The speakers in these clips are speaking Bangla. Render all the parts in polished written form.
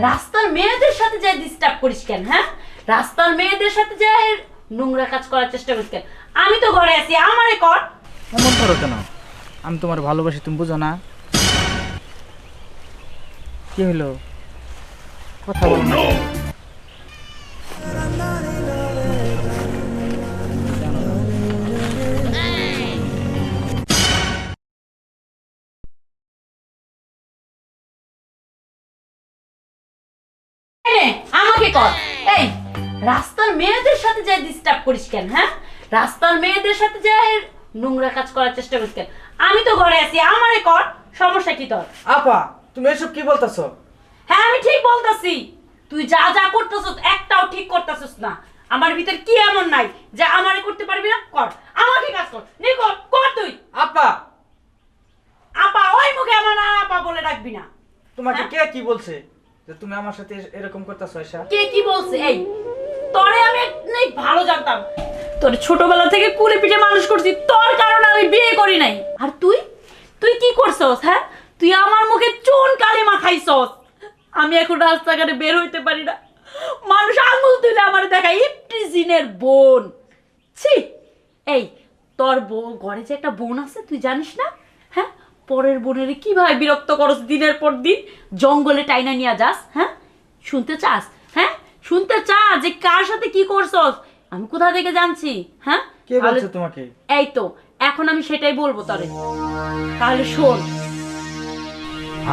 রাস্তার মেয়েদের সাথে যাই ডিস্টার্ব করিস কেন? হ্যাঁ, রাস্তার মেয়েদের সাথে যাই নোংরা কাজ করার চেষ্টা করিস কেন? আমি তো ঘরে আছি, আমারে কর। এমন করো কেন? আমি তোমার ভালোবাসি, তুমি বুঝো না? কি হলো, কথা বলো না? আমাকে কর। এই রাস্তার মেয়েদের সাথে যাই ডিস্টার্ব করিস কেন? হ্যাঁ, রাস্তার মেয়েদের সাথে যাই নোংরা কাজ করার চেষ্টা করিস কেন? আমি তো ঘরে আছি, আমারে কর। সমস্যা কি তোর? আপা, তুমি এসব কি বলতেছো? হ্যাঁ, আমি ঠিক বলতাছি। তুই যা যা করতেছস একটাও ঠিক করতেছস না। আমার ভিতর কি এমন নাই যে আমারে করতে পারবি না? কর, আমাকে কাজ কর। নে কর, কর তুই। আপা, আপা ওই মুখে আমার না আপা বলে ডাকবি না। তোমাকে হ্যাঁ? কে কি বলছে যে তুমি আমার সাথে এরকম করতেছো? এসা কে কি বলছে? এই তোরে আমি অনেক ভালো জানতাম। তোর ছোটবেলা থেকে কুলে পিঠে মানুষ করছি, তোর কারণে আমি বিয়ে করি নাই। আর তুই তুই কি করছস? হ্যাঁ, তুই আমার মুখে চুন কালিমা খাইছস। আমি এখন রাস্তাঘাটে বের হইতে পারি না, মানুষ আঙুল তুলে আমার দেখা ইপটিজিনের বোন। ছি, এই তোর ঘরে যে একটা বোন আছে তুই জানিস না? হ্যাঁ, পরের বোনের কিভাবে বিরক্ত করস দিনের পর দিন, জঙ্গলে টাইনা নিয়ে যাস। হ্যাঁ, শুনতে চাস? হ্যাঁ, শুনতে চাস যে কার সাথে কি করছস? আমি কোথা থেকে জানছি? হ্যাঁ, কে বলছে তোমাকে? এই তো এখন আমি সেটাই বলবো তোরে, তাহলে শোন।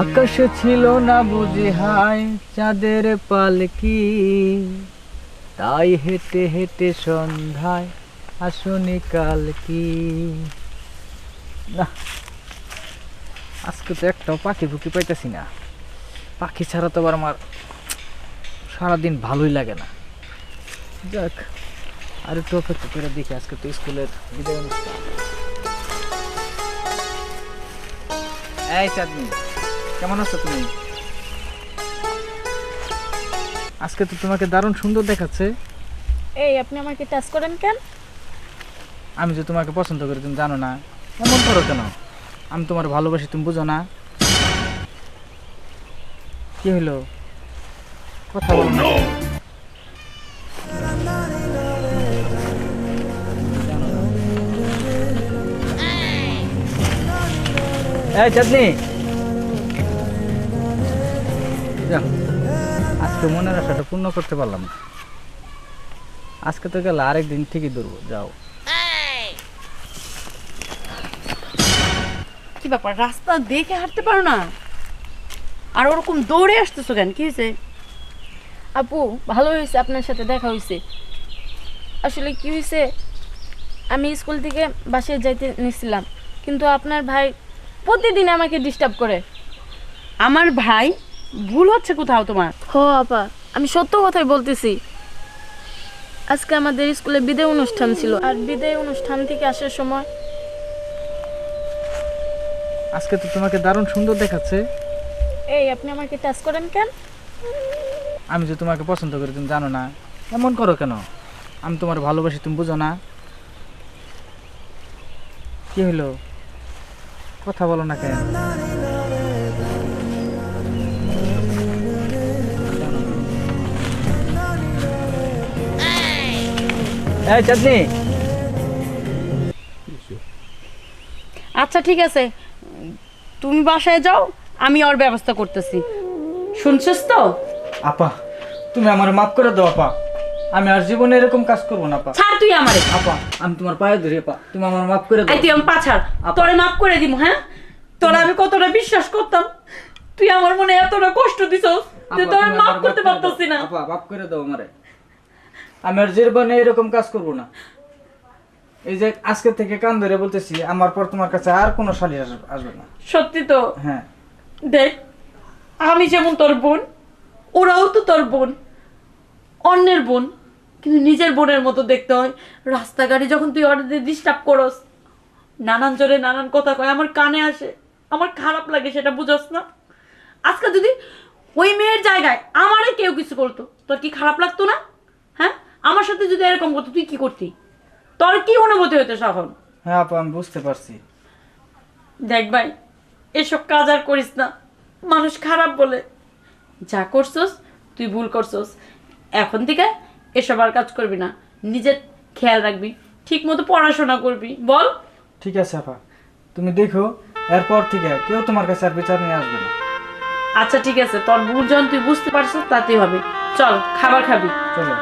আকাশে ছিল না বুঝি হায় চাঁদের পালকি, তাই হেঁটে হেঁটে সন্ধ্যায় আসনি কাল কি। না, আজকে তো একটাও পাখি ফুকি পাইতেছি না। পাখি ছাড়া তো আবার আমার সারাদিন ভালোই লাগে না। যাক, আর একটু অপেক্ষা করে দেখি, আজকে তো স্কুলের বিদায় অনুষ্ঠান। এই চাঁদনি, কেমন আছো তুমি? আজকে তো তোমাকে দারুণ সুন্দর দেখাচ্ছে। এই আপনি আমাকে টাচ করেন কেন? আমি যে তোমাকে পছন্দ করি তুমি জানো না? এমন করো কেন? আমি তোমার ভালোবাসি, তুমি বুঝো না? কি হলো, কথা বলো না? এই চাঁদনি, যাও, আজকে মনের আশাটা পূর্ণ করতে পারলাম না। আজকে তো গেলে আরেকদিন ঠিকই ধরবো। যাও। কি ব্যাপার, রাস্তা দেখে হাঁটতে পারো না? আর ওরকম দৌড়ে আসতেছো কেন? কি হয়েছে? আপু, ভালো হয়েছে আপনার সাথে দেখা হয়েছে। আসলে কি হয়েছে, আমি স্কুল থেকে বাসায় যাইতে নিছিলাম, কিন্তু আপনার ভাই প্রতিদিন আমাকে ডিস্টার্ব করে। আমার ভাই? ভুল হচ্ছে কোথাও তোমার। হো আপা, আমি সত্য কথাই বলতেছি। আজকে আমাদের স্কুলে বিদায় অনুষ্ঠান ছিল, আর বিদায় অনুষ্ঠান থেকে আসার সময় আজকে তো তোমাকে দারুণ সুন্দর দেখাচ্ছে। এই আপনি আমাকে টাচ করেন কেন? আমি যে তোমাকে পছন্দ করি তুমি জানো না? এমন করো কেন? আমি তোমার ভালোবাসি, তুমি বুঝো না? কি হলো, কথা বলো না কেন? এই চাঁদনি, আচ্ছা ঠিক আছে, তুমি বাসায় যাও, আমি ওর ব্যবস্থা করতেছি। শুনছিস তো? আপা তুমি আমার মাফ করে দাও আপা, আমি আর জীবনে এরকম কাজ করবো না আপা। ছাড় তুই আমারে। আপা আমি তোমার পায়ে ধরি আপা, তুমি আমার মাফ করে দাও। তুই আমার পা ছাড়, তোরে মাফ করে দিব। হ্যাঁ, তোরা আমি কতটা বিশ্বাস করতাম, তুই আমার মনে এতটা কষ্ট দিছস যে তোরে মাফ করতে পারতাছি না। আপা মাফ করে দাও আমারে, আমি আর জীবনে এরকম কাজ করবো না। এই যে আজকে থেকে কান ধরে বলতেছি, আমার পর তোমার কাছে আর কোনো শালি আসবে না। সত্যি তো? হ্যাঁ। দেখ, আমি যেমন তোর বোন, ওরাও তো তোর বোন, অন্যের বোন, কিন্তু নিজের বোনের মতো দেখতে হয়। রাস্তাঘাটে যখন তুই ওদের ডিস্টার্ব করস, নানান জোরে নানান কথা কয়, আমার কানে আসে, আমার খারাপ লাগে, সেটা বুঝস না? আজকে যদি ওই মেয়ের জায়গায় আমারে কেউ কিছু করতো, তোর কি খারাপ লাগতো না? হ্যাঁ, আমার সাথে যদি এরকম করতো তুই কি করতি? তোর কি অনুভূতি হতো তখন? হ্যাঁ আপা, আমি বুঝতে পারছি। দেখ ভাই, এসব কাজ আর করিস না, মানুষ খারাপ বলে। যা করছস তুই ভুল করছস, এখন থেকে এসব আর কাজ করবি না, নিজের খেয়াল রাখবি, ঠিক মতো পড়াশোনা করবি। বল। ঠিক আছে আপা, তুমি দেখো এরপর থেকে কেউ তোমার কাছে আর বিচার নিয়ে আসবে না। আচ্ছা ঠিক আছে, তোর ভুল যখন তুই বুঝতে পারছিস তাতেই হবে। চল খাবার খাবি। চলো।